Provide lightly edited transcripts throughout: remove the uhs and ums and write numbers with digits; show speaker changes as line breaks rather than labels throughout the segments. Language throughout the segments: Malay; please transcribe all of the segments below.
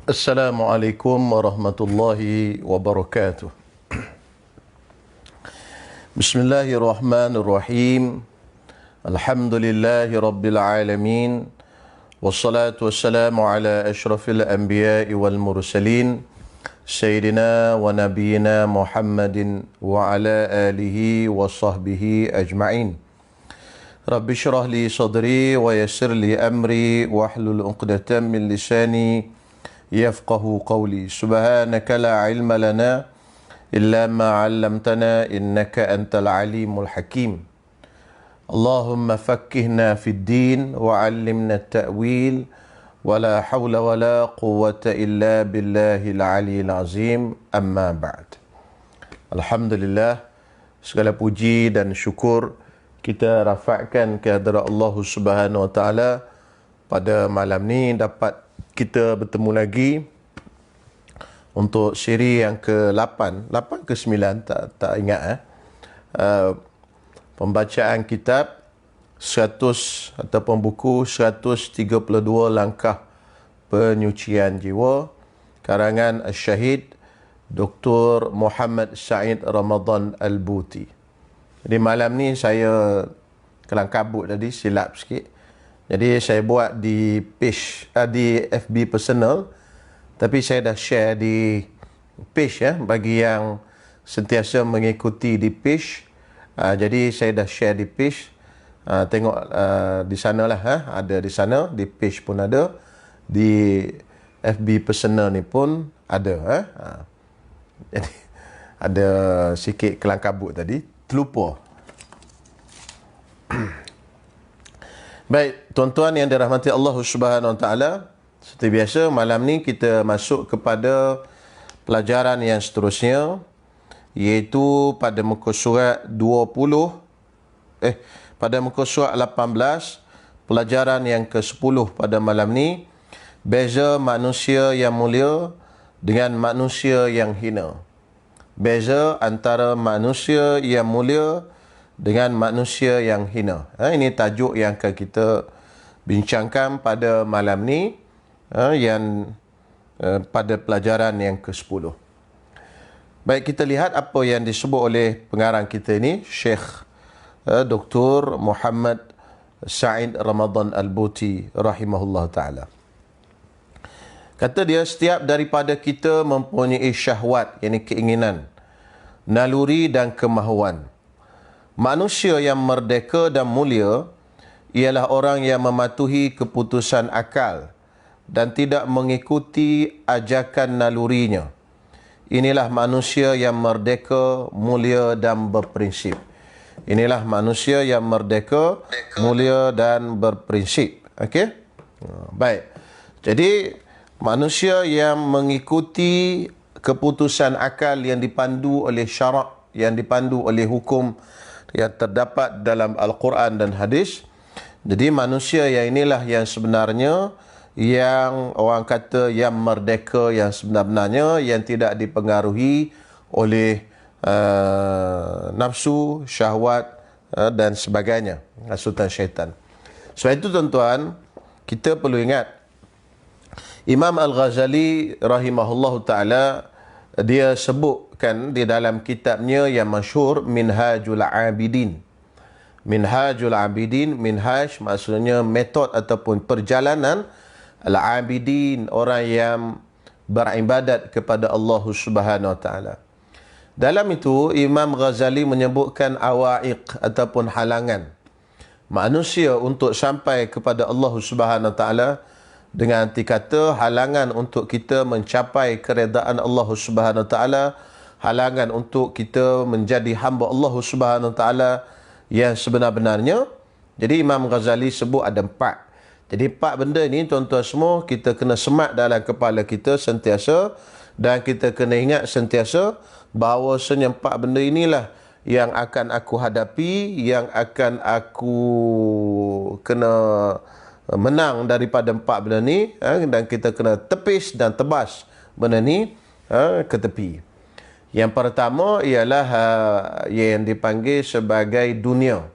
Assalamualaikum warahmatullahi wabarakatuh. Bismillahirrahmanirrahim. Alhamdulillahi rabbil alamin. Wassalatu wassalamu ala ashrafil anbiya'i wal mursalin. Sayyidina wa nabiyina Muhammadin wa ala alihi wa sahbihi ajma'in. Rabbi syrah li sadri wa yassir li amri wa hlul uqdatan min lisani yafqahu qawli. Subhanaka la ilma lana illa ma 'allamtana innaka antal alimul hakim. Allahumma fakkihna fid din wa 'allimna at-ta'wil wa la hawla wa la quwwata illa billahil aliyyil azim. Amma ba'd. Alhamdulillah, segala puji dan syukur kita rafakkan kehadrat Allah Subhanahu wa taala pada malam ni dapat kita bertemu lagi untuk siri yang ke-8, 8 ke 9 tak ingat pembacaan kitab 100 ataupun buku 132 langkah penyucian jiwa karangan Syahid Dr. Muhammad Said Ramadan Al-Buti. Jadi malam ni saya kelang kabut tadi, silap sikit. Jadi saya buat di page, di FB personal, tapi saya dah share di page ya, bagi yang sentiasa mengikuti di page. Jadi saya dah share di page. Tengok di sana lah, ada di sana, di page pun ada, di FB personal ni pun ada. Jadi ada sikit kelang kabut tadi, terlupa. Baik, tuan-tuan yang dirahmati Allah Subhanahu Wa Taala, seperti biasa malam ni kita masuk kepada pelajaran yang seterusnya, iaitu pada muka surat 18, pelajaran yang ke-10 pada malam ni, beza manusia yang mulia dengan manusia yang hina. Beza antara manusia yang mulia dengan manusia yang hina. Ini tajuk yang akan kita bincangkan pada malam ni, yang pada pelajaran yang ke-10. Baik, kita lihat apa yang disebut oleh pengarang kita ini, Syekh Dr. Muhammad Said Ramadan Al-Buti rahimahullah ta'ala. Kata dia, setiap daripada kita mempunyai syahwat, yakni keinginan, naluri dan kemahuan. Manusia yang merdeka dan mulia ialah orang yang mematuhi keputusan akal dan tidak mengikuti ajakan nalurinya. Inilah manusia yang merdeka, mulia dan berprinsip. Inilah manusia yang merdeka, mulia dan berprinsip. Okey? Baik. Jadi manusia yang mengikuti keputusan akal yang dipandu oleh syarak, yang dipandu oleh hukum yang terdapat dalam Al-Quran dan hadis. Jadi manusia yang inilah yang sebenarnya, yang orang kata yang merdeka, yang sebenarnya, yang tidak dipengaruhi oleh nafsu, syahwat dan sebagainya, hasutan syaitan. Sebab itu tuan-tuan, kita perlu ingat Imam Al-Ghazali rahimahullahu ta'ala, dia sebutkan di dalam kitabnya yang masyhur, Minhajul Abidin. Minhajul Abidin, minhaj maksudnya metod ataupun perjalanan, Al-Abidin, orang yang beribadat kepada Allah Subhanahu Wa Ta'ala. Dalam itu, Imam Ghazali menyebutkan awaiq ataupun halangan manusia untuk sampai kepada Allah Subhanahu Wa Ta'ala. Dengan arti kata, halangan untuk kita mencapai keredaan Allah Subhanahu Wa Taala, halangan untuk kita menjadi hamba Allah Subhanahu Wa Taala yang sebenar-benarnya. Jadi Imam Ghazali sebut ada 4. Jadi 4 benda ni tuan-tuan semua kita kena semat dalam kepala kita sentiasa, dan kita kena ingat sentiasa bahawasanya 4 benda inilah yang akan aku hadapi, yang akan aku kena menang daripada 4 benda ni, dan kita kena tepis dan tebas benda ni ke tepi. Yang pertama ialah yang dipanggil sebagai dunia.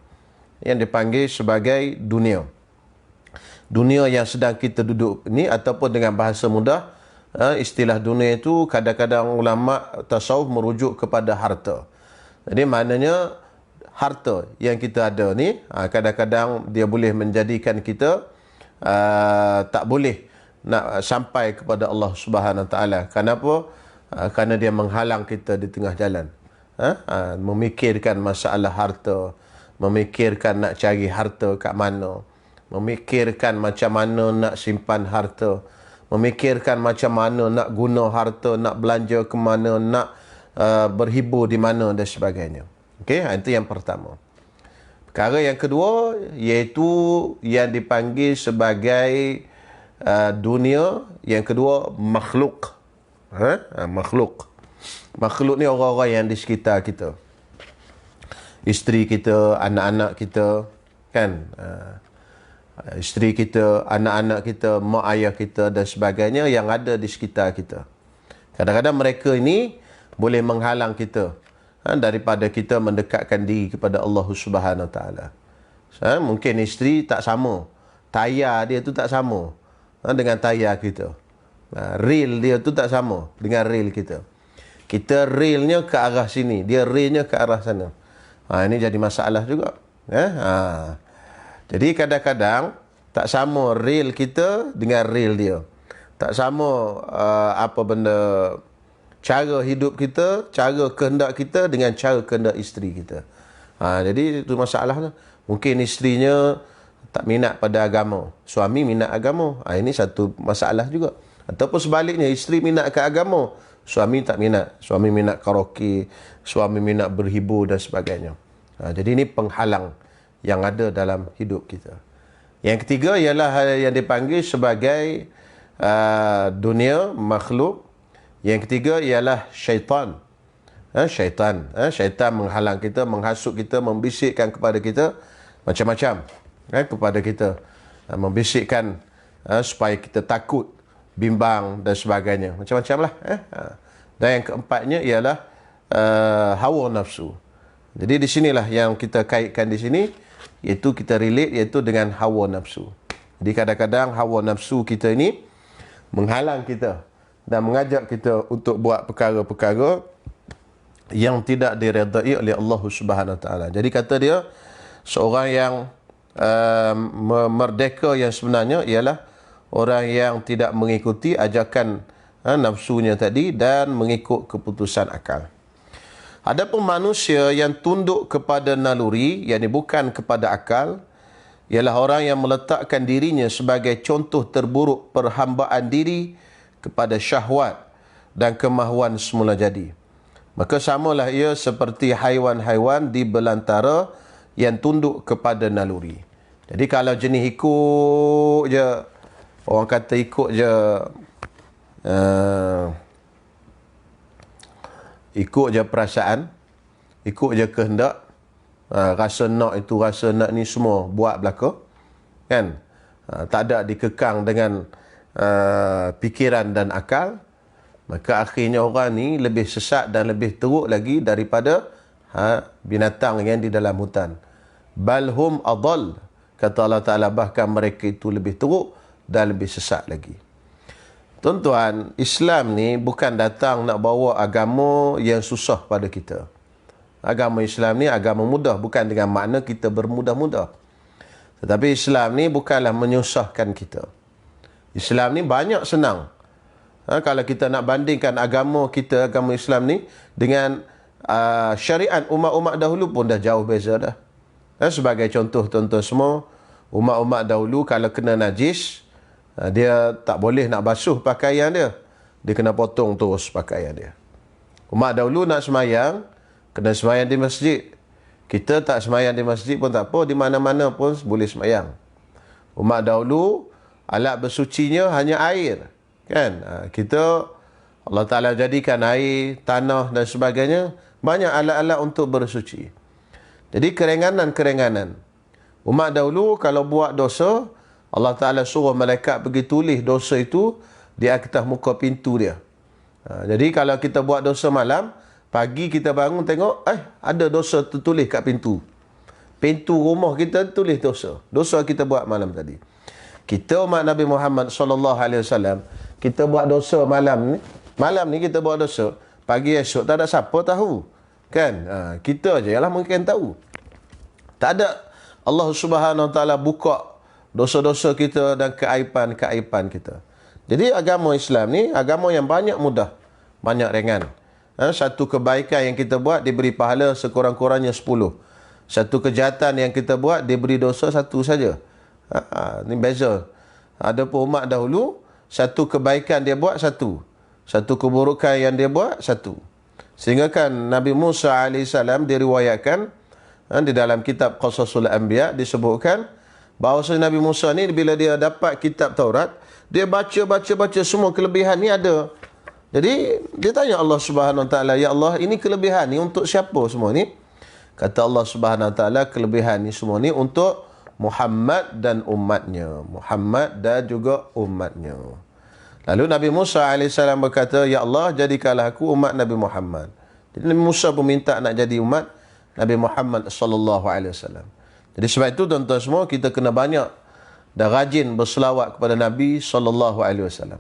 Yang dipanggil sebagai dunia. Dunia yang sedang kita duduk ni, ataupun dengan bahasa mudah, istilah dunia itu kadang-kadang ulama tasawuf merujuk kepada harta. Jadi maknanya harta yang kita ada ni kadang-kadang dia boleh menjadikan kita tak boleh nak sampai kepada Allah Subhanahu Wa Taala. Kenapa? Kerana dia menghalang kita di tengah jalan. Memikirkan masalah harta, memikirkan nak cari harta kat mana, memikirkan macam mana nak simpan harta, memikirkan macam mana nak guna harta, nak belanja ke mana, nak berhibur di mana dan sebagainya. Okey, itu yang pertama. Perkara yang kedua iaitu yang dipanggil sebagai dunia. Yang kedua makhluk. Makhluk. Makhluk ni orang-orang yang di sekitar kita. Isteri kita, anak-anak kita, kan? Isteri kita, anak-anak kita, mak ayah kita dan sebagainya yang ada di sekitar kita. Kadang-kadang mereka ini boleh menghalang kita daripada kita mendekatkan diri kepada Allah Subhanahu Wa Taala. Mungkin isteri tak sama, tayar dia tu tak sama dengan tayar kita. Reel dia tu tak sama dengan reel kita. Kita reelnya ke arah sini, dia reelnya ke arah sana. Ini jadi masalah juga. Jadi kadang-kadang tak sama reel kita dengan reel dia. Tak sama apa benda, cara hidup kita, cara kehendak kita dengan cara kehendak isteri kita. Jadi itu masalah. Mungkin isterinya tak minat pada agama, suami minat agama. Ini satu masalah juga. Ataupun sebaliknya, isteri minat ke agama, suami tak minat. Suami minat karaoke, suami minat berhibur dan sebagainya. Jadi ini penghalang yang ada dalam hidup kita. Yang ketiga ialah yang dipanggil sebagai dunia, makhluk. Yang ketiga ialah syaitan. Syaitan menghalang kita, menghasut kita, membisikkan kepada kita macam-macam kepada kita. Membisikkan supaya kita takut, bimbang dan sebagainya. Macam-macam lah. Dan yang keempatnya ialah hawa nafsu. Jadi di sinilah yang kita kaitkan di sini, iaitu kita relate iaitu dengan hawa nafsu. Jadi kadang-kadang hawa nafsu kita ini menghalang kita dan mengajak kita untuk buat perkara-perkara yang tidak diredai oleh Allah Subhanahu Wa Taala. Jadi kata dia, seorang yang merdeka yang sebenarnya ialah orang yang tidak mengikuti ajakan nafsunya tadi dan mengikut keputusan akal. Adapun manusia yang tunduk kepada naluri, yakni bukan kepada akal, ialah orang yang meletakkan dirinya sebagai contoh terburuk perhambaan diri kepada syahwat dan kemahuan semula jadi. Maka samalah ia seperti haiwan-haiwan di belantara yang tunduk kepada naluri. Jadi kalau jenis ikut je, orang kata ikut je, ikut je perasaan, ikut je kehendak, rasa nak itu, rasa nak ni, semua buat belaka, kan? Tak ada dikekang dengan fikiran dan akal, maka akhirnya orang ni lebih sesat dan lebih teruk lagi daripada binatang yang di dalam hutan. Balhum adall, kata Allah Ta'ala, bahkan mereka itu lebih teruk dan lebih sesat lagi. Tuan-tuan, Islam ni bukan datang nak bawa agama yang susah pada kita. Agama Islam ni agama mudah, bukan dengan makna kita bermudah-mudah. Tetapi Islam ni bukanlah menyusahkan kita. Islam ni banyak senang. Kalau kita nak bandingkan agama kita, agama Islam ni dengan syariat umat-umat dahulu pun dah jauh beza dah. Sebagai contoh tuan-tuan semua, umat-umat dahulu kalau kena najis, dia tak boleh nak basuh pakaian dia. Dia kena potong terus pakaian dia. Umat dahulu nak semayang, kena semayang di masjid. Kita tak semayang di masjid pun tak apa, di mana-mana pun boleh semayang. Umat dahulu, alat bersucinya hanya air. Kan? Kita, Allah Ta'ala jadikan air, tanah dan sebagainya, banyak alat-alat untuk bersuci. Jadi keringanan-keringanan. Umat dahulu kalau buat dosa, Allah Ta'ala suruh malaikat pergi tulis dosa itu di atas muka pintu dia. Jadi kalau kita buat dosa malam, pagi kita bangun tengok, ada dosa tertulis kat pintu. Pintu rumah kita tulis dosa. Dosa kita buat malam tadi. Kita umat Nabi Muhammad SAW, kita buat dosa malam ni kita buat dosa, pagi esok tak ada siapa tahu. Kan? Kita je lah mungkin tahu. Tak ada Allah Subhanahu Wa Taala buka dosa-dosa kita dan keaiban-keaiban kita. Jadi agama Islam ni agama yang banyak mudah, banyak ringan. Satu kebaikan yang kita buat diberi pahala sekurang-kurangnya 10. Satu kejahatan yang kita buat diberi dosa 1 saja. Ni beza. Ada pun umat dahulu, satu kebaikan dia buat 1. Satu keburukan yang dia buat 1. Sehingga kan Nabi Musa AS diriwayatkan di dalam kitab Qasasul Anbiya disebutkan bahawa Nabi Musa ni bila dia dapat kitab Taurat, dia baca semua kelebihan ni ada. Jadi dia tanya Allah Subhanahu Wa Taala, ya Allah, ini kelebihan ni untuk siapa semua ni? Kata Allah Subhanahu Wa Taala, kelebihan ni semua ni untuk Muhammad dan umatnya. Muhammad dan juga umatnya. Lalu Nabi Musa AS berkata, ya Allah, jadikanlah aku umat Nabi Muhammad. Jadi Nabi Musa pun minta nak jadi umat Nabi Muhammad SAW. Jadi sebab itu tuan-tuan semua, kita kena banyak dan rajin berselawat kepada Nabi SAW.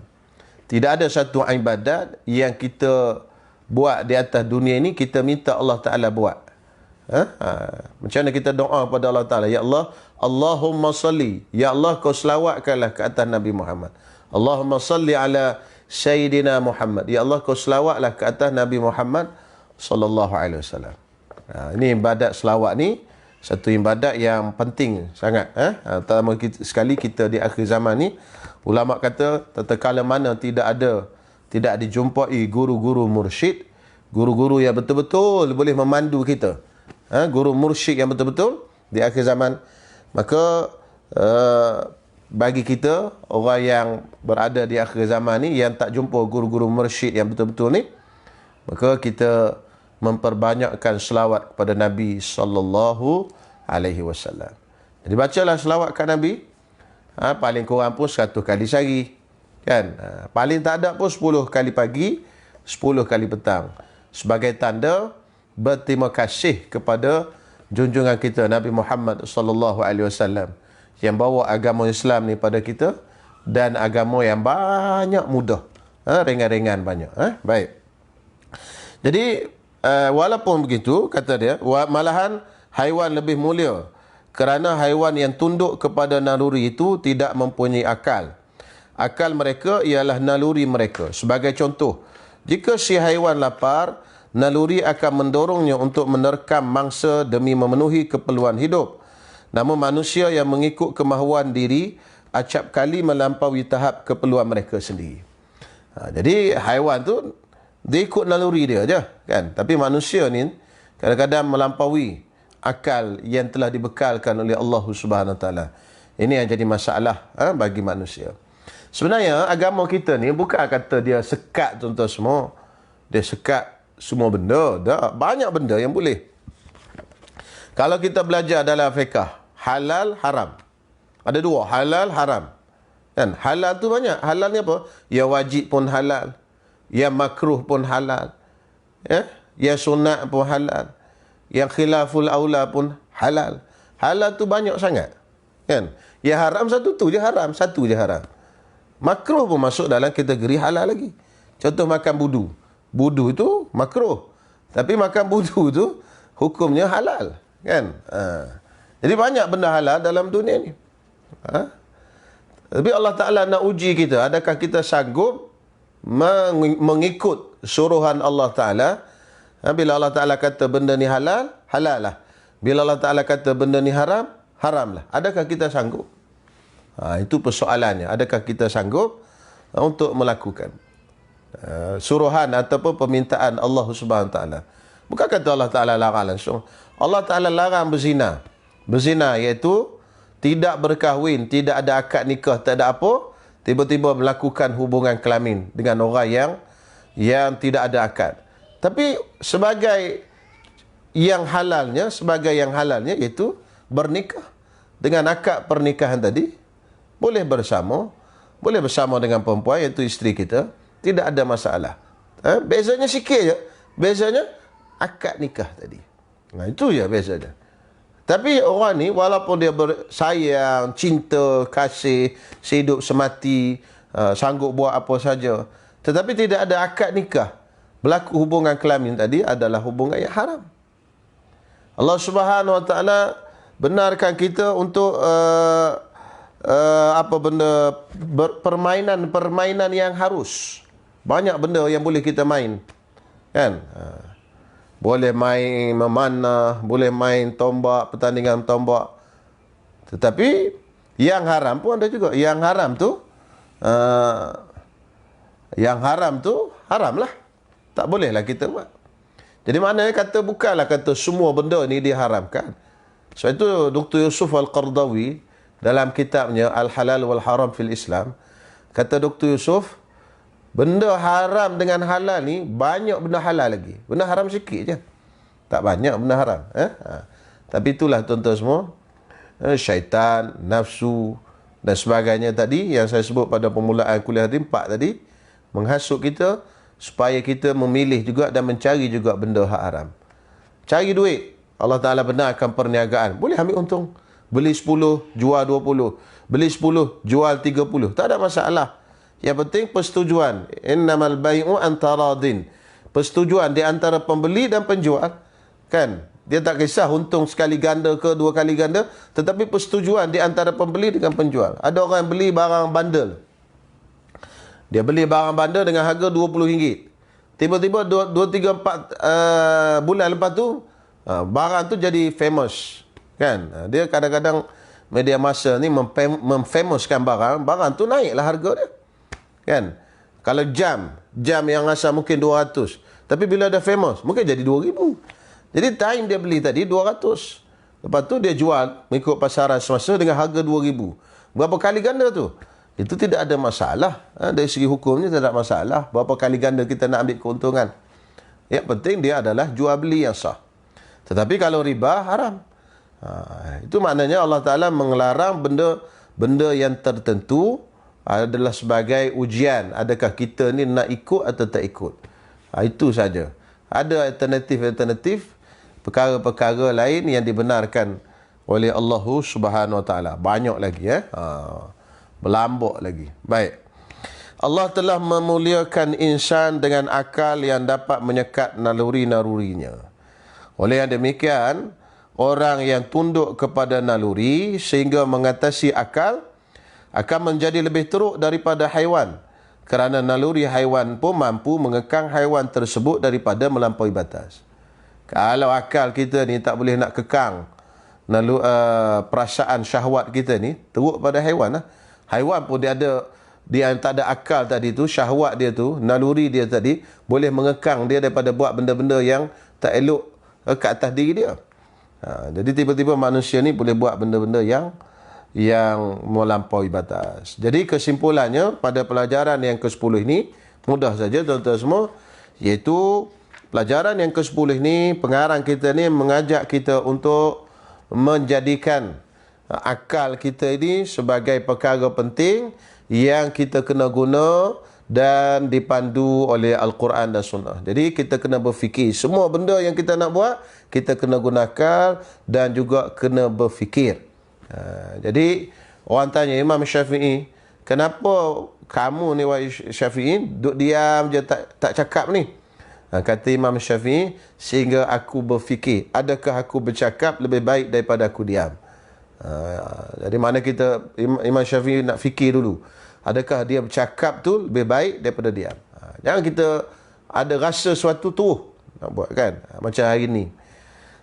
Tidak ada satu ibadat yang kita buat di atas dunia ini kita minta Allah Ta'ala buat. Macam mana kita doa kepada Allah Ta'ala, ya Allah, Allahumma salli, ya Allah, kau selawatkanlah ke atas Nabi Muhammad. Allahumma salli ala Sayyidina Muhammad, ya Allah, kau selawatlah ke atas Nabi Muhammad sallallahu alaihi wasallam. Ini ibadat selawat ni satu ibadat yang penting sangat. Terutama sekali kita di akhir zaman ni, ulama kata tatkala mana tidak dijumpai guru-guru mursyid, guru-guru yang betul-betul boleh memandu kita, guru mursyid yang betul-betul di akhir zaman, maka bagi kita orang yang berada di akhir zaman ni yang tak jumpa guru-guru mursyid yang betul-betul ni, maka kita memperbanyakkan selawat kepada Nabi sallallahu alaihi wasallam. Jadi bacalah selawat kat Nabi, paling kurang pun 100 kali sehari, kan? Paling tak ada pun 10 kali pagi, 10 kali petang, sebagai tanda berterima kasih kepada junjungan kita Nabi Muhammad sallallahu alaihi wasallam yang bawa agama Islam ni pada kita, dan agama yang banyak mudah, ringan-ringan banyak. Baik. Jadi walaupun begitu, kata dia, malahan haiwan lebih mulia kerana haiwan yang tunduk kepada naluri itu tidak mempunyai akal. Akal mereka ialah naluri mereka. Sebagai contoh, jika si haiwan lapar, naluri akan mendorongnya untuk menerkam mangsa demi memenuhi keperluan hidup. Namun manusia yang mengikut kemahuan diri acap kali melampaui tahap keperluan mereka sendiri. Jadi haiwan tu dia ikut naluri dia je, kan? Tapi manusia ni kadang-kadang melampaui akal yang telah dibekalkan oleh Allah Subhanahu Wa Taala. Ini yang jadi masalah bagi manusia. Sebenarnya agama kita ni bukan kata dia sekat tuan-tuan semua. Dia sekat semua benda. Dah banyak benda yang boleh. Kalau kita belajar dalam fiqh, halal, haram. Ada dua, halal, haram. Kan? Halal tu banyak. Halal ni apa? Yang wajib pun halal. Yang makruh pun halal. Yang sunat pun halal. Yang khilaful aula pun halal. Halal tu banyak sangat. Kan? Yang haram satu tu je haram. Satu je haram. Makruh pun masuk dalam kategori halal lagi. Contoh makan budu. Budu itu makruh. Tapi makan budu tu hukumnya halal. Kan? Jadi banyak benda halal dalam dunia ni. Tapi Allah Ta'ala nak uji kita. Adakah kita sanggup mengikut suruhan Allah Ta'ala? Bila Allah Ta'ala kata benda ni halal, halal lah. Bila Allah Ta'ala kata benda ni haram, haram lah. Adakah kita sanggup? Itu persoalannya. Adakah kita sanggup untuk melakukan suruhan ataupun permintaan Allah Subhanahu Ta'ala? Bukan kata Allah Ta'ala larang langsung. Allah Ta'ala larang berzina. Berzina iaitu tidak berkahwin, tidak ada akad nikah, tak ada apa, tiba-tiba melakukan hubungan kelamin dengan orang yang tidak ada akad. Tapi sebagai yang halalnya iaitu bernikah. Dengan akad pernikahan tadi, boleh bersama dengan perempuan iaitu isteri kita, tidak ada masalah. Bezanya sikit je. Bezanya akad nikah tadi. Itu je bezanya. Tapi orang ni walaupun dia bersayang, cinta, kasih, sehidup semati, sanggup buat apa saja. Tetapi tidak ada akad nikah. Berlaku hubungan kelamin tadi adalah hubungan yang haram. Allah Subhanahu Wa Taala benarkan kita untuk permainan yang harus. Banyak benda yang boleh kita main, kan? Boleh main memanah, boleh main tombak, pertandingan tombak. Tetapi yang haram pun ada juga. Yang haram tu haram lah. Tak bolehlah kita buat. Jadi maknanya kata bukanlah kata semua benda ni diharamkan. Sebab itu Dr. Yusuf Al-Qardawi dalam kitabnya Al-Halal wal Haram fil Islam, kata Dr. Yusuf, benda haram dengan halal ni banyak benda halal lagi. Benda haram sikit je. Tak banyak benda haram. Tapi itulah tuan-tuan semua, syaitan, nafsu dan sebagainya tadi yang saya sebut pada permulaan kuliah tadi, 4 tadi, menghasut kita supaya kita memilih juga dan mencari juga benda hak haram. Cari duit. Allah Ta'ala benarkan perniagaan. Boleh ambil untung. Beli 10, jual 20. Beli 10, jual 30. Tak ada masalah. Yang penting persetujuan. Innamal bai'u antaradin. Persetujuan di antara pembeli dan penjual. Kan? Dia tak kisah untung sekali ganda ke 2 kali ganda. Tetapi persetujuan di antara pembeli dengan penjual. Ada orang yang beli barang bandel. Dia beli barang bandel dengan harga RM20. Tiba-tiba 2, 3, 4 bulan lepas tu, barang tu jadi famous. Kan? Dia kadang-kadang media massa ni memfamouskan barang tu naiklah harga dia. Kan? Kalau jam yang asal mungkin 200, tapi bila dah famous mungkin jadi 2000. Jadi time dia beli tadi 200. Lepas tu dia jual mengikut pasaran semasa dengan harga 2000. Berapa kali ganda tu? Itu tidak ada masalah. Dari segi hukumnya tidak ada masalah. Berapa kali ganda kita nak ambil keuntungan. Yang penting dia adalah jual beli yang sah. Tetapi kalau riba haram. Itu maknanya Allah Ta'ala mengelarang benda yang tertentu adalah sebagai ujian. Adakah kita ni nak ikut atau tak ikut. Itu saja. Ada alternatif perkara-perkara lain yang dibenarkan oleh Allah Subhanahu Wa Ta'ala. Banyak lagi. Berlambak lagi. Baik. Allah telah memuliakan insan dengan akal yang dapat menyekat naluri-nalurinya. Oleh yang demikian, orang yang tunduk kepada naluri sehingga mengatasi akal akan menjadi lebih teruk daripada haiwan. Kerana naluri haiwan pun mampu mengekang haiwan tersebut daripada melampaui batas. Kalau akal kita ni tak boleh nak kekang perasaan syahwat kita ni, teruk pada haiwan lah. Haiwan pun dia yang tak ada akal tadi tu, syahwat dia tu, naluri dia tadi, boleh mengekang dia daripada buat benda-benda yang tak elok ke atas diri dia. Jadi tiba-tiba manusia ni boleh buat benda-benda yang melampaui batas. Jadi kesimpulannya pada pelajaran yang ke-10 ini, mudah saja tuan-tuan semua, iaitu pelajaran yang ke-10 ini, pengarang kita ni mengajak kita untuk menjadikan akal kita ini sebagai perkara penting yang kita kena guna dan dipandu oleh Al-Quran dan Sunnah. Jadi kita kena berfikir. Semua benda yang kita nak buat, kita kena guna akal dan juga kena berfikir. Jadi orang tanya Imam Syafi'i, kenapa kamu ni wahai Syafi'i duduk diam je tak cakap ni? Kata Imam Syafi'i, sehingga aku berfikir, adakah aku bercakap lebih baik daripada aku diam? Jadi mana kita, Imam Syafi'i nak fikir dulu, adakah dia bercakap tu lebih baik daripada diam? Jangan kita ada rasa suatu tu nak buat, kan? Macam hari ni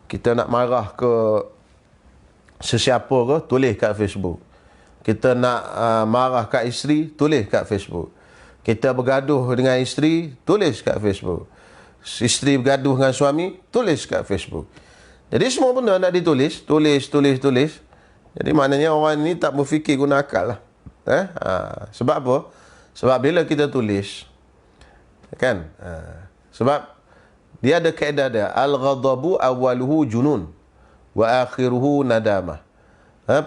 kita nak marah ke sesiapa ke, tulis kat Facebook. Kita nak marah kat isteri, tulis kat Facebook. Kita bergaduh dengan isteri, tulis kat Facebook. Isteri bergaduh dengan suami, tulis kat Facebook. Jadi semua benda nak ditulis, tulis. Jadi maknanya orang ni tak berfikir guna akal lah. Sebab apa? Sebab bila kita tulis, kan? Sebab dia ada kaedah dia, al-ghadabu awaluhu junun wa akhiruhu nadamah.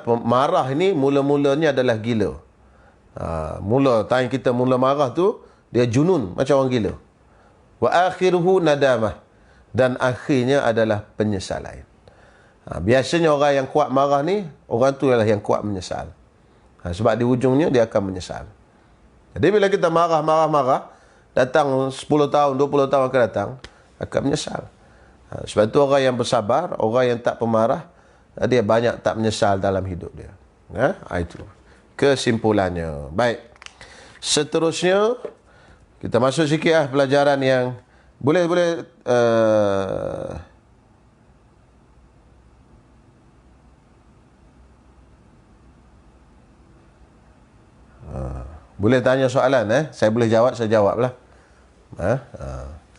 Marah ni mula-mulanya adalah gila. Time kita mula marah tu, dia junun, macam orang gila. Wa akhiruhu nadamah, dan akhirnya adalah penyesalan. Biasanya orang yang kuat marah ni, orang tu adalah yang kuat menyesal. Sebab di ujungnya dia akan menyesal. Jadi bila kita marah, datang 10 tahun, 20 tahun akan datang, akan menyesal. Sebab itu orang yang bersabar, orang yang tak pemarah, dia banyak tak menyesal dalam hidup dia. Itu kesimpulannya. Baik. Seterusnya, kita masuk sikit pelajaran yang boleh boleh tanya soalan, saya boleh jawab, saya jawablah.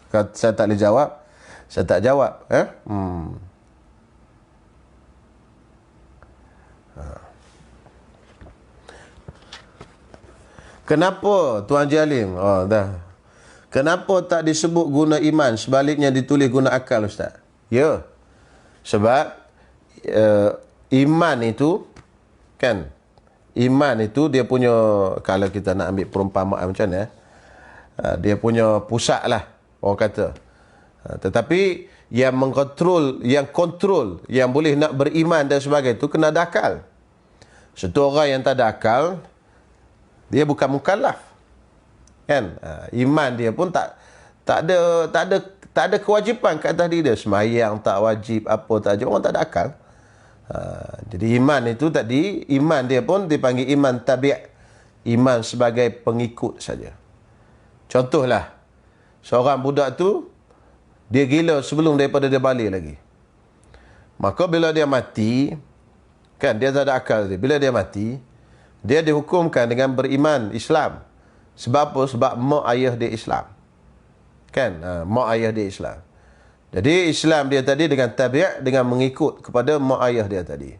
Kalau saya tak boleh jawab, saya tak jawab. Kenapa Tuan Jalim? Kenapa tak disebut guna iman, sebaliknya ditulis guna akal, Ustaz? Ya. Sebab iman itu kan, iman itu dia punya, kalau kita nak ambil perumpamaan macam ni, dia punya pusat lah, orang kata. Tetapi yang mengkontrol, yang boleh nak beriman dan sebagainya itu kena ada akal. Satu orang yang tak ada akal, dia bukan mukallaf. Kan? Iman dia pun tak ada kewajipan kat atas dia. Sembahyang tak wajib, apa tak wajib, orang tak ada akal. Jadi iman itu tadi, iman dia pun dipanggil iman tabi', iman sebagai pengikut saja. Contohlah, seorang budak tu dia gila sebelum daripada dia balik lagi. Maka bila dia mati, kan dia tak ada akal dia. Bila dia mati, dia dihukumkan dengan beriman Islam. Sebab apa? Sebab mak ayah dia Islam. Kan? Mak ayah dia Islam. Jadi Islam dia tadi dengan tabi', dengan mengikut kepada mak ayah dia tadi.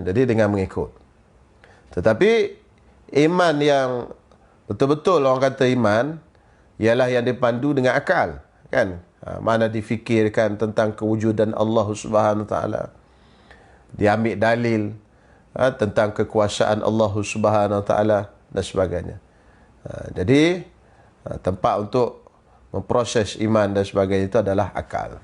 Jadi dengan mengikut. Tetapi iman yang betul-betul orang kata iman, ialah yang dipandu dengan akal. Kan? Mana difikirkan tentang kewujudan Allah Subhanahu Wa Taala. Diambil dalil tentang kekuasaan Allah Subhanahu Wa Taala dan sebagainya. Jadi tempat untuk memproses iman dan sebagainya itu adalah akal.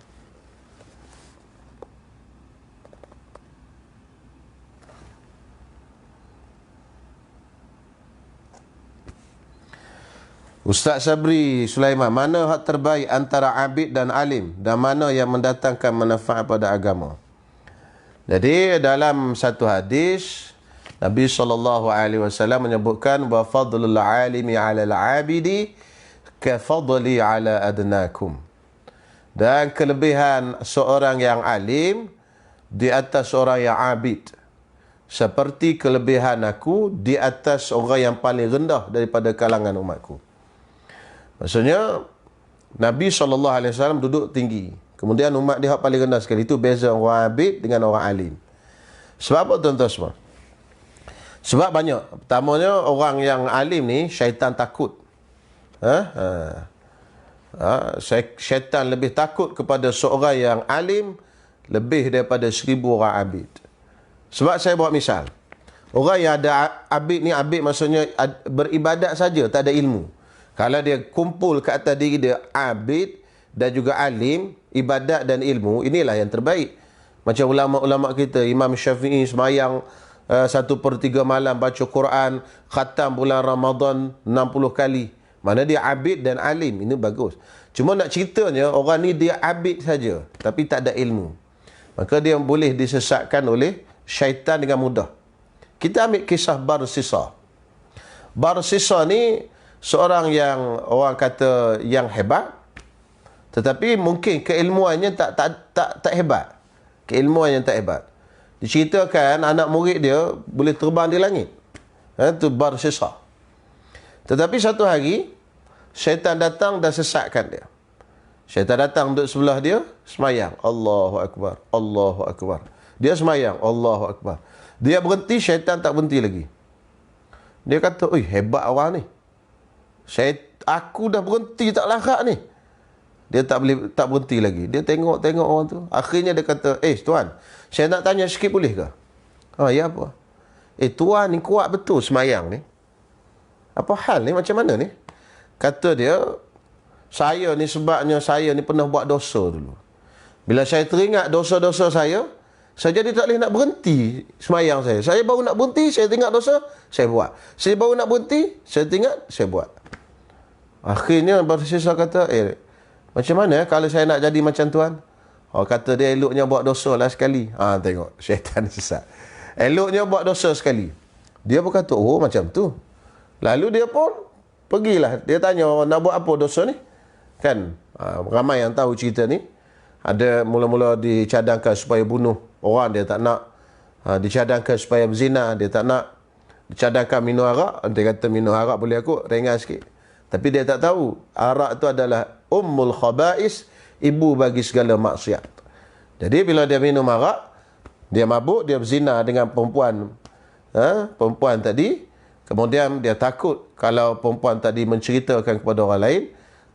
Ustaz Sabri Sulaiman, mana hak terbaik antara abid dan alim, dan mana yang mendatangkan manfaat pada agama? Jadi dalam satu hadis, Nabi SAW menyebutkan bahawa fadlul alimi ala al-abidi ka fadli ala adnakum. Dan kelebihan seorang yang alim di atas seorang yang abid, seperti kelebihan aku di atas orang yang paling rendah daripada kalangan umatku. Maksudnya, Nabi SAW duduk tinggi. Kemudian umat dia paling rendah sekali. Itu beza orang abid dengan orang alim. Sebab apa tuan-tuan semua? Sebab banyak. Pertamanya, orang yang alim ni, syaitan takut. Syaitan lebih takut kepada seorang yang alim lebih daripada 1000 orang abid. Sebab saya buat misal. Orang yang ada abid ni, abid maksudnya beribadat saja, tak ada ilmu. Kalau dia kumpul ke atas diri dia abid dan juga alim, ibadat dan ilmu, inilah yang terbaik. Macam ulama-ulama kita, Imam Syafi'i semayang 1/3 malam baca Quran, khatam bulan Ramadan 60 kali. Mana dia abid dan alim, ini bagus. Cuma nak ceritanya, orang ni dia abid saja, tapi tak ada ilmu. Maka dia boleh disesatkan oleh syaitan dengan mudah. Kita ambil kisah Barsisa. Barsisa ni seorang yang orang kata yang hebat, tetapi mungkin keilmuannya tak hebat. Keilmuannya tak hebat. Diceritakan anak murid dia boleh terbang di langit. Itu Barsisa. Tetapi satu hari, syaitan datang dan sesatkan dia. Syaitan datang duduk sebelah dia, semayang. Allahu Akbar, Allahu Akbar. Dia semayang, Allahu Akbar. Dia berhenti, syaitan tak berhenti lagi. Dia kata, oi, hebat orang ni. Aku dah berhenti tak larat ni. Dia tak berhenti lagi. Dia tengok orang tu. Akhirnya dia kata, tuan, saya nak tanya sikit boleh ke? Ya apa? Tuan ni kuat betul semayang ni. Apa hal ni? Macam mana ni? Kata dia, saya ni sebabnya saya ni pernah buat dosa dulu. Bila saya teringat dosa-dosa saya Saya jadi tak boleh nak berhenti semayang saya. Saya baru nak berhenti, saya tengok dosa, saya buat. Saya baru nak berhenti, saya tengok, saya buat. Akhirnya Baru Sisa kata, macam mana kalau saya nak jadi macam tuan? Oh, kata dia eloknya buat dosa lah sekali. Tengok, syaitan sesat. Eloknya buat dosa sekali. Dia pun kata, oh macam tu. Lalu dia pun pergilah. Dia tanya, nak buat apa dosa ni? Kan? Ramai yang tahu cerita ni. Ada mula-mula dicadangkan supaya bunuh orang, dia tak nak. Dicadangkan supaya berzina, dia tak nak. Dicadangkan minum arak, dia kata minum arak boleh aku ringan sikit. Tapi dia tak tahu, arak tu adalah ummul khaba'is, ibu bagi segala maksiat. Jadi bila dia minum arak, dia mabuk, dia berzina dengan perempuan tadi. Kemudian dia takut kalau perempuan tadi menceritakan kepada orang lain,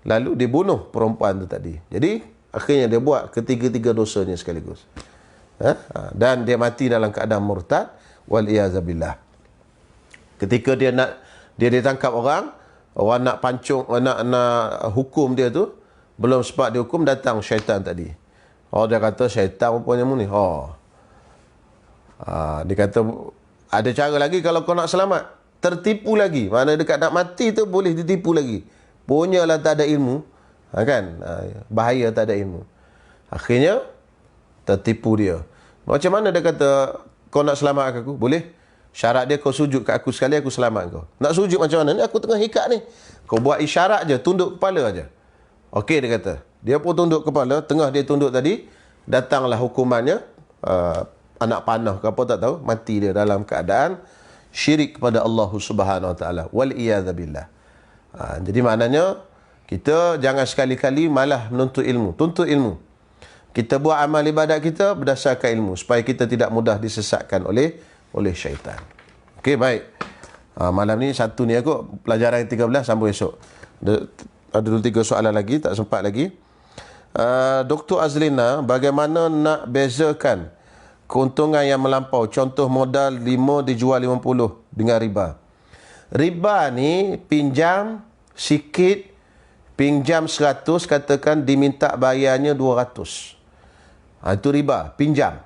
lalu dia bunuh perempuan tu tadi. Jadi akhirnya dia buat ketiga-tiga dosanya sekaligus. Dan dia mati dalam keadaan murtad, wal-iyazabillah. Ketika dia ditangkap orang nak pancung, nak hukum dia tu, belum sempat dihukum, datang syaitan tadi. Dia kata syaitan rupanya mu ni. Dia kata ada cara lagi kalau kau nak selamat. Tertipu lagi. Mana dekat nak mati tu boleh ditipu lagi. Punyalah tak ada ilmu. Bahaya tak ada ilmu. Akhirnya tertipu dia. Macam mana dia kata kau nak selamat aku? Boleh. Syarat dia kau sujud kat aku sekali, aku selamat kau. Nak sujud macam mana? Ni aku tengah hikat ni. Kau buat isyarat je, tunduk kepala aja. Okey, dia kata. Dia pun tunduk kepala, tengah dia tunduk tadi, datanglah hukumannya, anak panah ke apa tak tahu, mati dia dalam keadaan syirik kepada Allah Subhanahu Wa Taala. Wal iyadzabillah. Jadi maknanya kita jangan sekali-kali malah menuntut ilmu. Tuntut ilmu. Kita buat amal ibadat kita berdasarkan ilmu supaya kita tidak mudah disesatkan oleh syaitan. Okey, baik. Malam ni satu ni aku pelajaran yang 13 sambung esok. Ada dulu 3 soalan lagi, tak sempat lagi. Dr. Azlina, bagaimana nak bezakan keuntungan yang melampau? Contoh modal 5 dijual 50 dengan riba. Riba ni pinjam sikit, pinjam 100, katakan diminta bayarnya 200. Itu riba, pinjam.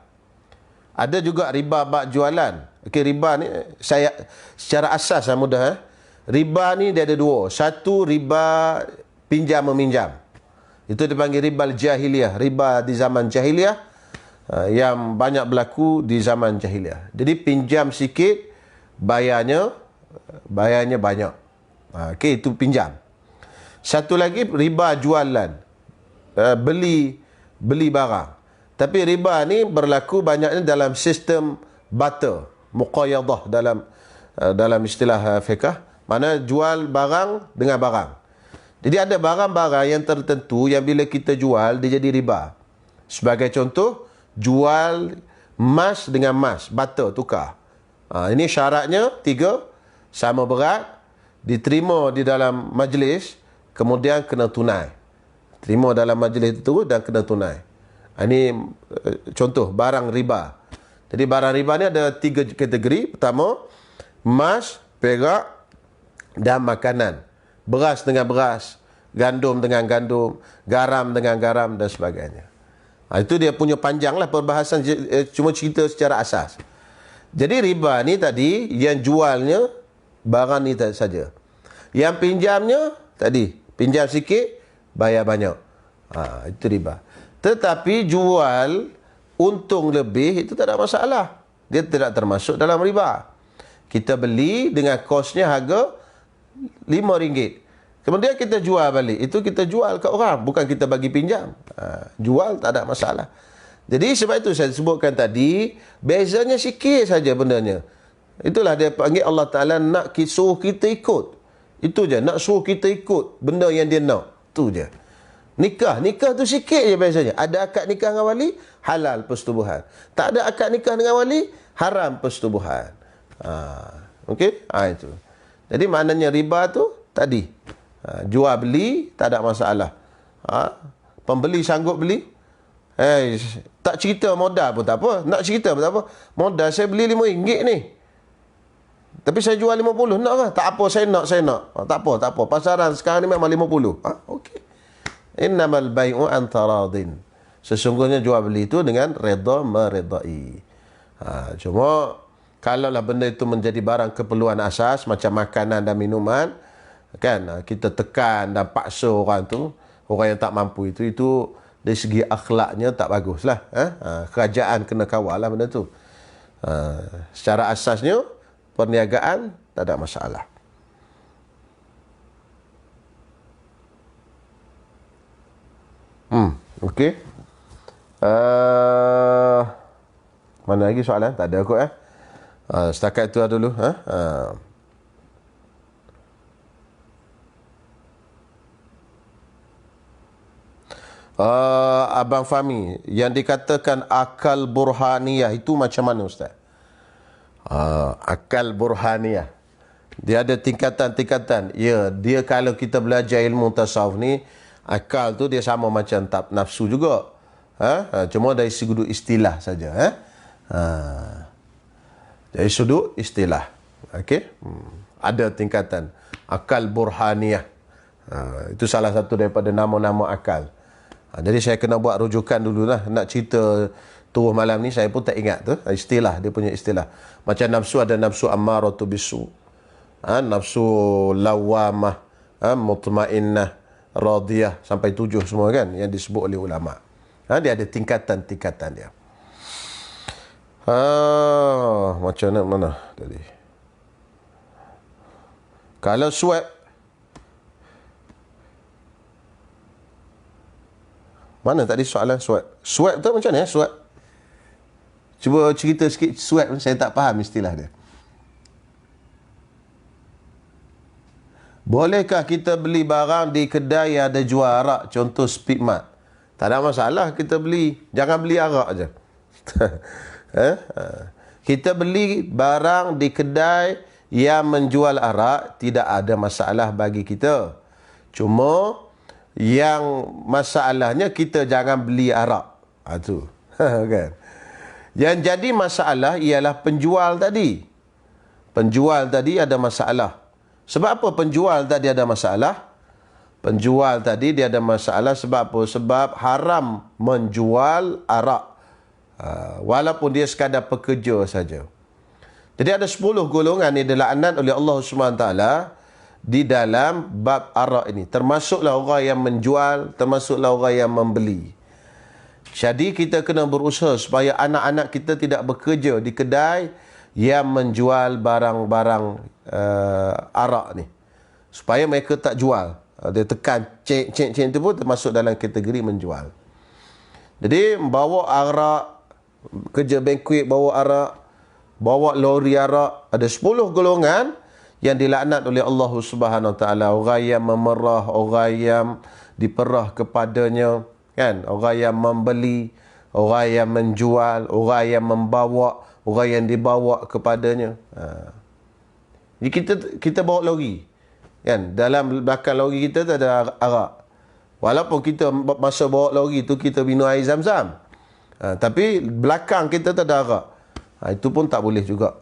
Ada juga riba bab jualan. Okey, riba ni saya secara asas mudah. Riba ni dia ada 2. Satu, riba pinjam meminjam. Itu dipanggil riba jahiliyah. Riba di zaman jahiliyah yang banyak berlaku di zaman jahiliyah. Jadi pinjam sikit, bayarnya banyak. Okey, itu pinjam. Satu lagi riba jualan. Beli barang. Tapi riba ni berlaku banyaknya dalam sistem barter, muqayadah dalam istilah fiqh. Mana jual barang dengan barang. Jadi ada barang-barang yang tertentu yang bila kita jual dia jadi riba. Sebagai contoh, jual emas dengan emas, barter, tukar. Ini syaratnya 3, sama berat, diterima di dalam majlis, kemudian kena tunai. Terima dalam majlis itu dan kena tunai. Ini contoh barang riba. Jadi barang riba ni ada 3 kategori. Pertama, emas, perak dan makanan. Beras dengan beras, gandum dengan gandum, garam dengan garam dan sebagainya. Itu dia punya panjang lah perbahasan, cuma cerita secara asas. Jadi riba ni tadi, yang jualnya barang ni saja. Yang pinjamnya tadi, pinjam sikit, bayar banyak. Itu riba. Tetapi jual untung lebih, itu tak ada masalah. Dia tidak termasuk dalam riba. Kita beli dengan kosnya harga RM5. Kemudian kita jual balik. Itu kita jual ke orang, bukan kita bagi pinjam. Jual tak ada masalah. Jadi sebab itu saya sebutkan tadi, bezanya sikit saja bendanya. Itulah dia panggil Allah Ta'ala nak suruh kita ikut. Itu je, nak suruh kita ikut benda yang dia nak. Itu je. Nikah tu sikit je biasanya. Ada akad nikah dengan wali, halal persetubuhan. Tak ada akad nikah dengan wali, haram persetubuhan. Okey? Itu. Jadi maknanya riba tu tadi. Jual beli tak ada masalah. Pembeli sanggup beli. Tak cerita modal pun tak apa. Nak cerita pun tak apa. Modal saya beli RM5 ni. Tapi saya jual 50. Nak ke? Tak apa, saya nak. Tak apa. Pasaran sekarang ni memang 50. Okey. Innamal bai'u an taradin. Sesungguhnya jual beli itu dengan redha meredai. Cuma kalaulah benda itu menjadi barang keperluan asas macam makanan dan minuman, kan, kita tekan dan paksa orang tu, orang yang tak mampu itu dari segi akhlaknya tak baguslah. Kerajaan kena kawal lah benda tu. Secara asasnya perniagaan tak ada masalah. Okey. Mana lagi soalan? Tak ada kot. Setakat itu dulu. Abang Fahmi, yang dikatakan akal burhaniyah itu macam mana Ustaz? Akal burhaniyah, dia ada tingkatan-tingkatan. Ya, dia kalau kita belajar ilmu tasawuf ni, akal tu dia sama macam tak nafsu juga. Cuma dari sudut istilah saja. Dari sudut istilah. Okey. Ada tingkatan akal burhaniyah. Itu salah satu daripada nama-nama akal. Jadi saya kena buat rujukan dululah. Nak cerita tubuh malam ni saya pun tak ingat tu istilah, dia punya istilah. Macam nafsu, ada nafsu ammaratu bisu, nafsu lawamah, mutmainnah, radiyah, sampai 7 semua kan yang disebut oleh ulama. Dia ada tingkatan-tingkatan dia. Macam mana tadi? Kalau swab, mana tadi soalan swab? Swab tu macam mana swab? Cuba cerita sikit swab, saya tak faham istilah dia. Bolehkah kita beli barang di kedai yang ada jual arak, contoh Speedmart? Tak ada masalah kita beli, jangan beli arak je. Kita beli barang di kedai yang menjual arak, tidak ada masalah bagi kita. Cuma yang masalahnya kita jangan beli arak. Tu. Kan? Yang jadi masalah ialah penjual tadi. Penjual tadi ada masalah. Sebab apa penjual tadi ada masalah? Penjual tadi dia ada masalah sebab apa? Sebab haram menjual arak. Walaupun dia sekadar pekerja saja. Jadi ada 10 golongan yang dilaknat oleh Allah SWT di dalam bab arak ini. Termasuklah orang yang menjual, termasuklah orang yang membeli. Jadi kita kena berusaha supaya anak-anak kita tidak bekerja di kedai yang menjual barang-barang arak ni. Supaya mereka tak jual. Dia tekan cek itu pun termasuk dalam kategori menjual. Jadi bawa arak, kerja bankuet bawa arak, bawa lori arak, ada 10 golongan yang dilaknat oleh Allah Subhanahu Wa Taala. Orang yang memerah, orang yang diperah kepadanya, kan? Orang yang membeli, orang yang menjual, orang yang membawa, orang yang dibawa kepadanya. Jadi kita bawa lori, kan? Dalam belakang lori kita tu ada arak. Walaupun kita masa bawa lori tu kita minum air zam-zam, tapi belakang kita tu ada arak. Itu pun tak boleh juga.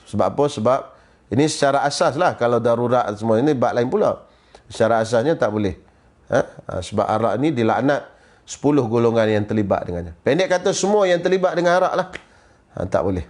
Sebab apa? Sebab ini secara asas lah. Kalau darurat semua ini bab lain pula. Secara asasnya tak boleh. Sebab arak ni dilaknat 10 golongan yang terlibat dengannya. Pendek kata semua yang terlibat dengan arak lah. Tak boleh.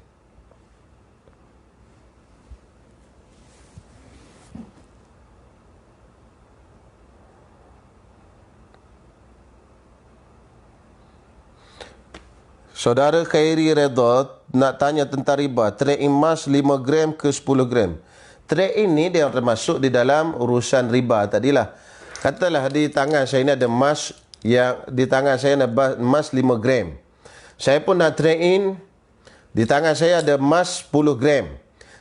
Saudara Khairi Redha nak tanya tentang riba. Trade emas 5 gram ke 10 gram. Trade ini dia termasuk di dalam urusan riba tadilah. Katalah di tangan saya ini ada emas, yang di tangan saya ada emas 5 gram. Saya pun nak trade in, di tangan saya ada emas 10 gram.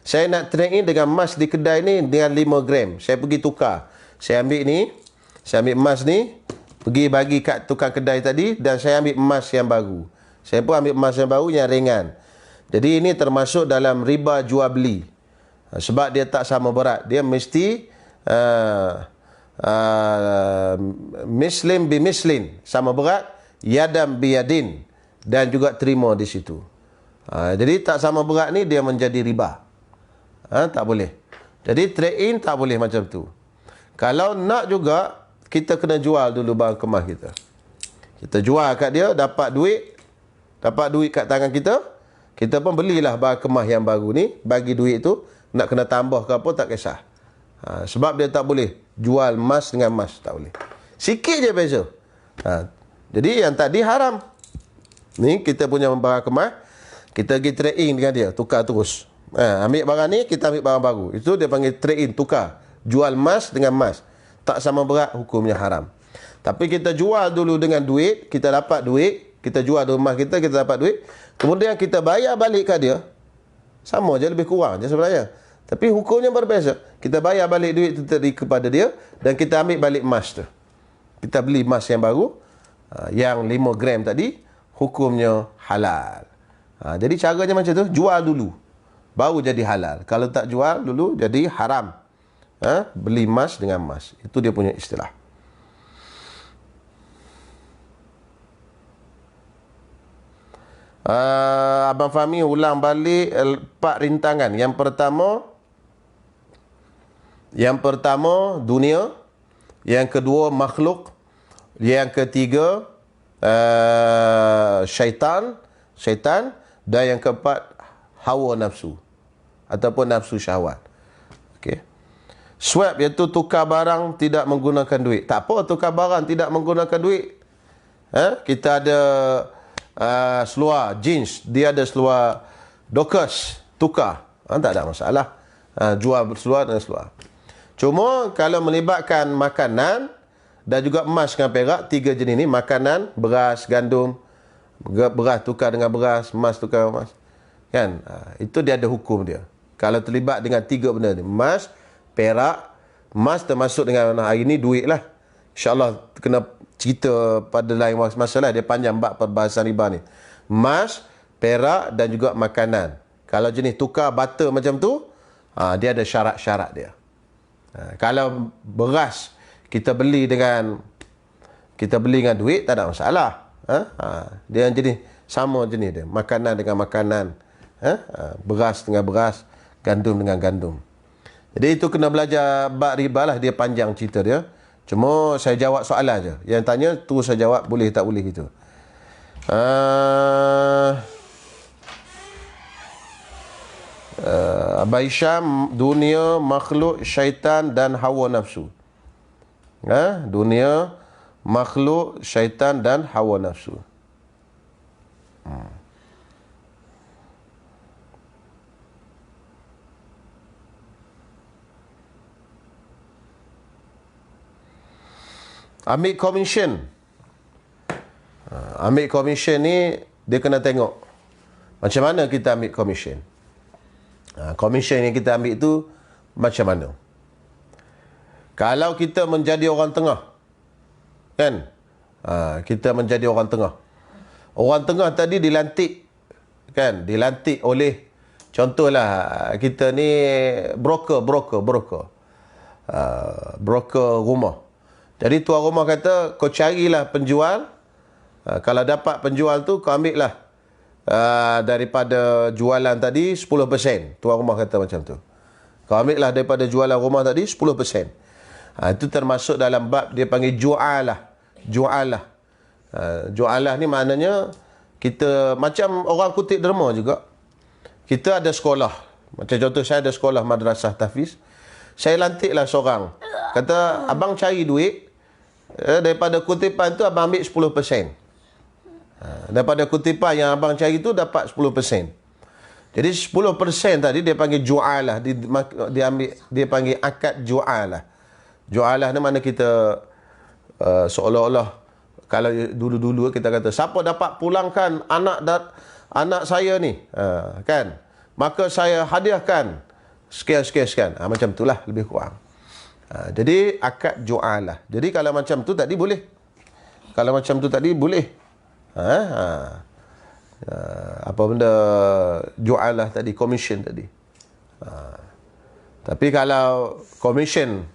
Saya nak trade in dengan emas di kedai ni dengan 5 gram. Saya pergi tukar. Saya ambil ni, saya ambil emas ni, pergi bagi kat tukang kedai tadi, dan saya ambil emas yang baru. Saya pun ambil emas yang baru yang ringan. Jadi ini termasuk dalam riba jual beli. Sebab dia tak sama berat. Dia mesti mislim bimislin, sama berat, yadam biyadin, dan juga terima di situ. Jadi tak sama berat ni dia menjadi riba. Tak boleh. Jadi trade in tak boleh macam tu. Kalau nak juga, kita kena jual dulu barang kemas kita. Kita jual kat dia, dapat duit kat tangan kita. Kita pun belilah barang kemas yang baru ni, bagi duit tu, nak kena tambah ke apa tak kisah. Sebab dia tak boleh jual emas dengan emas, tak boleh. Sikit je beza. Jadi yang tadi haram. Ni kita punya barang kemas, kita pergi trade in dengan dia, tukar terus. Ambil barang ni, kita ambil barang baru. Itu dia panggil trade in, tukar. Jual emas dengan emas. Tak sama berat, hukumnya haram. Tapi kita jual dulu dengan duit, kita dapat duit, kita jual rumah kita, kita dapat duit, kemudian kita bayar balik kat dia, sama je, lebih kurang je sebenarnya. Tapi hukumnya berbeza. Kita bayar balik duit itu tadi kepada dia, dan kita ambil balik emas tu. Kita beli emas yang baru, yang 5 gram tadi, hukumnya halal. Jadi caranya macam tu, jual dulu, baru jadi halal. Kalau tak jual dulu, jadi haram. Beli emas dengan emas. Itu dia punya istilah. Abang Fahmi ulang balik 4 rintangan. Yang pertama dunia, yang kedua makhluk, yang ketiga syaitan, dan yang keempat hawa nafsu ataupun nafsu syahwat. Okey. Swap iaitu tukar barang tidak menggunakan duit. Tak apa tukar barang tidak menggunakan duit. Kita ada seluar jeans, dia ada seluar Dockers, tukar. Tak ada masalah. Jual seluar dengan seluar. Cuma kalau melibatkan makanan dan juga emas dengan perak, 3 jenis ni, makanan, beras, gandum, beras tukar dengan beras, emas tukar dengan emas. Kan? Itu dia ada hukum dia. Kalau terlibat dengan 3 benda ni, emas, perak, emas termasuk dengan hari ni duit lah. InsyaAllah kena cerita pada lain masa lah. Dia panjang bab perbahasan riba ni. Emas, perak dan juga makanan. Kalau jenis tukar barter macam tu, dia ada syarat-syarat dia. Kalau beras kita beli dengan duit, tak ada masalah. Dia jenis sama jenis dia. Makanan dengan makanan. Beras dengan beras, gandum dengan gandum. Jadi itu kena belajar bab riba lah. Dia panjang cerita dia. Cuma saya jawab soalan je. Yang tanya tu saya jawab boleh tak boleh gitu. Abah Hisham, dunia, makhluk, syaitan dan hawa nafsu. Dunia, makhluk, syaitan dan hawa nafsu. Ambil komisen. Ambil komisen ni, dia kena tengok macam mana kita ambil komisen. Komisen yang kita ambil tu macam mana. Kalau kita menjadi orang tengah, kan? Kita menjadi orang tengah. Orang tengah tadi dilantik, kan? Dilantik oleh, contohlah, kita ni broker rumah. Jadi tuan rumah kata, kau carilah penjual. Kalau dapat penjual tu, kau ambil lah daripada jualan tadi 10%. Tuan rumah kata macam tu. Kau ambil lah daripada jualan rumah tadi 10%. Itu termasuk dalam bab dia panggil ju'alah. Ju'alah ni maknanya kita macam orang kutip derma juga. Kita ada sekolah. Macam contoh saya ada sekolah madrasah tahfiz. Saya lantiklah seorang. Kata, abang cari duit. Daripada kutipan tu abang ambil 10%. Daripada kutipan yang abang cari tu dapat 10%. Jadi 10% tadi dia panggil ju'alah. Dia panggil akad ju'alah. Ju'alah ni mana kita seolah-olah, kalau dulu-dulu kita kata, siapa dapat pulangkan anak saya ni, kan, maka saya hadiahkan sekian. Macam itulah lebih kurang. Jadi akad ju'alah. Jadi kalau macam tu tadi boleh. Apa benda ju'alah tadi, komisen tadi. Tapi kalau komisen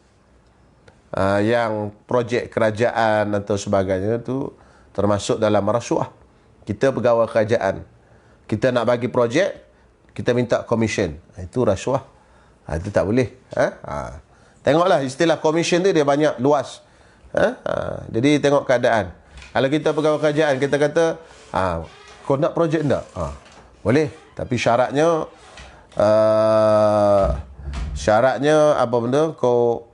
yang projek kerajaan atau sebagainya tu termasuk dalam rasuah. Kita pegawai kerajaan, kita nak bagi projek, kita minta komisen. Itu rasuah. Itu tak boleh. Tengoklah istilah komisen tu dia banyak luas. Jadi tengok keadaan. Kalau kita pegawai kerajaan, kita kata, kau nak projek tak? Boleh. Tapi syaratnya apa benda, kau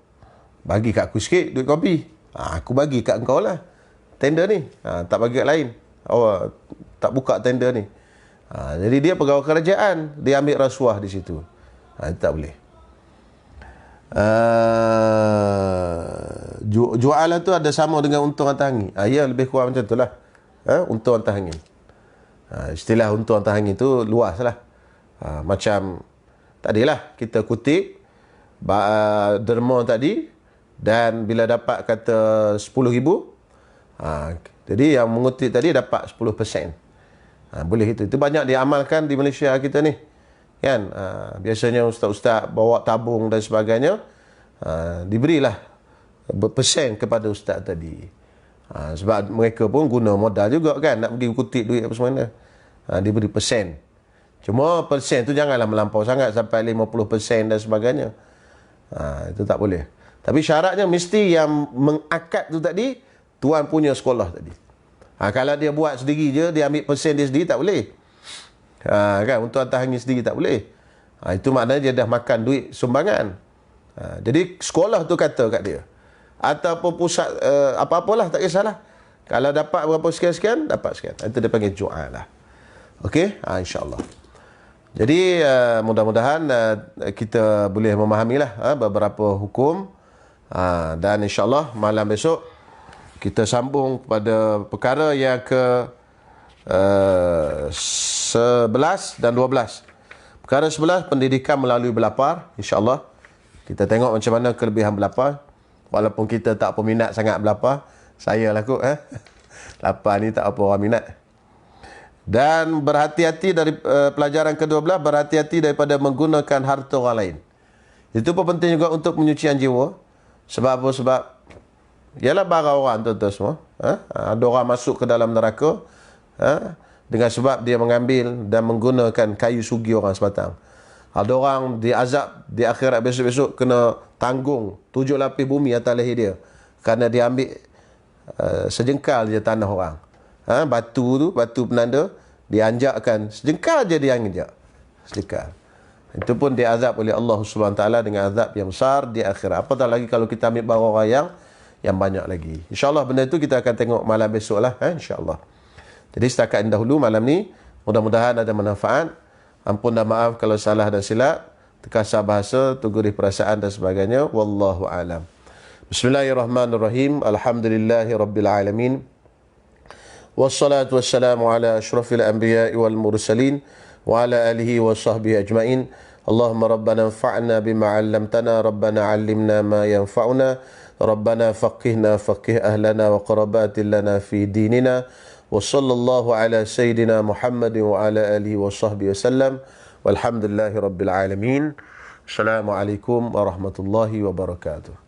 bagi kat aku sikit duit kopi. Aku bagi kat engkau lah tender ni. Tak bagi kat lain. Tak buka tender ni. Jadi dia pegawai kerajaan, dia ambil rasuah di situ. Tak boleh. Jualan tu ada sama dengan untung atas angin. Ya, lebih kurang macam tu lah. Untung atas angin. Istilah untung atas angin tu luas lah. Macam tadilah kita kutip derma tadi, dan bila dapat kata 10,000, jadi yang mengutip tadi dapat 10%. Boleh itu banyak diamalkan di Malaysia kita ni kan. Biasanya ustaz-ustaz bawa tabung dan sebagainya, diberilah persen kepada ustaz tadi. Sebab mereka pun guna modal juga kan, nak pergi kutip duit apa semana. Diberi persen. Cuma persen tu janganlah melampau sangat sampai 50% dan sebagainya. Itu tak boleh. Tapi syaratnya mesti yang mengakad tu tadi tuan punya sekolah tadi. Kalau dia buat sendiri je, dia ambil persen dia sendiri, tak boleh. Kan, untuk atas angin sendiri tak boleh. Itu maknanya dia dah makan duit sumbangan. Jadi sekolah tu kata kat dia, ataupun pusat apa-apalah, tak kisahlah. Kalau dapat berapa sekian-sekian, dapat sekian. Itu dia panggil ju'al lah. Okey, insya-Allah. Jadi mudah-mudahan kita boleh memahamilah beberapa hukum. Dan insya-Allah malam besok kita sambung pada perkara yang ke 11 dan 12. Perkara 11, pendidikan melalui belapar. InsyaAllah kita tengok macam mana kelebihan belapar. Walaupun kita tak peminat sangat belapar, saya lah kot. Lapar ni tak apa orang minat. Dan berhati-hati dari pelajaran ke-12, berhati-hati daripada menggunakan harta orang lain. Itu pun penting juga untuk penyucian jiwa. Sebab apa? Sebab ialah barang orang tuan-tuan semua. Ada orang masuk ke dalam neraka dengan sebab dia mengambil dan menggunakan kayu sugi orang sebatang. Ada orang diazab di akhirat besok-besok kena tanggung 7 lapis bumi atas leher dia kerana dia ambil sejengkal je tanah orang. Batu penanda dianjakkan sejengkal je dia injak. Sejengkal. Itu pun diazab oleh Allah Subhanahu Wa Taala dengan azab yang besar di akhirat. Apatah lagi kalau kita ambil barang orang yang banyak lagi. InsyaAllah benda itu kita akan tengok malam besok lah. InsyaAllah. Jadi setakat ini dahulu malam ni. Mudah-mudahan ada manfaat. Ampun dan maaf kalau salah dan silap. Terkasar bahasa, tergurih perasaan dan sebagainya. Wallahu alam. Bismillahirrahmanirrahim. Alhamdulillahi rabbil alamin. Wassalatu wassalamu ala ashrafil anbiya'i wal mursalin. Wa ala alihi wa sahbihi ajma'in. Allahumma rabbana anfa'na bima 'allamtana. Rabbana 'allimna ma yanfa'una. ربنا فقهنا فقه أهلنا وقربات لنا في ديننا وصلى الله على سيدنا محمد وعلى آله وصحبه وسلم والحمد لله رب العالمين. السلام عليكم ورحمة الله وبركاته.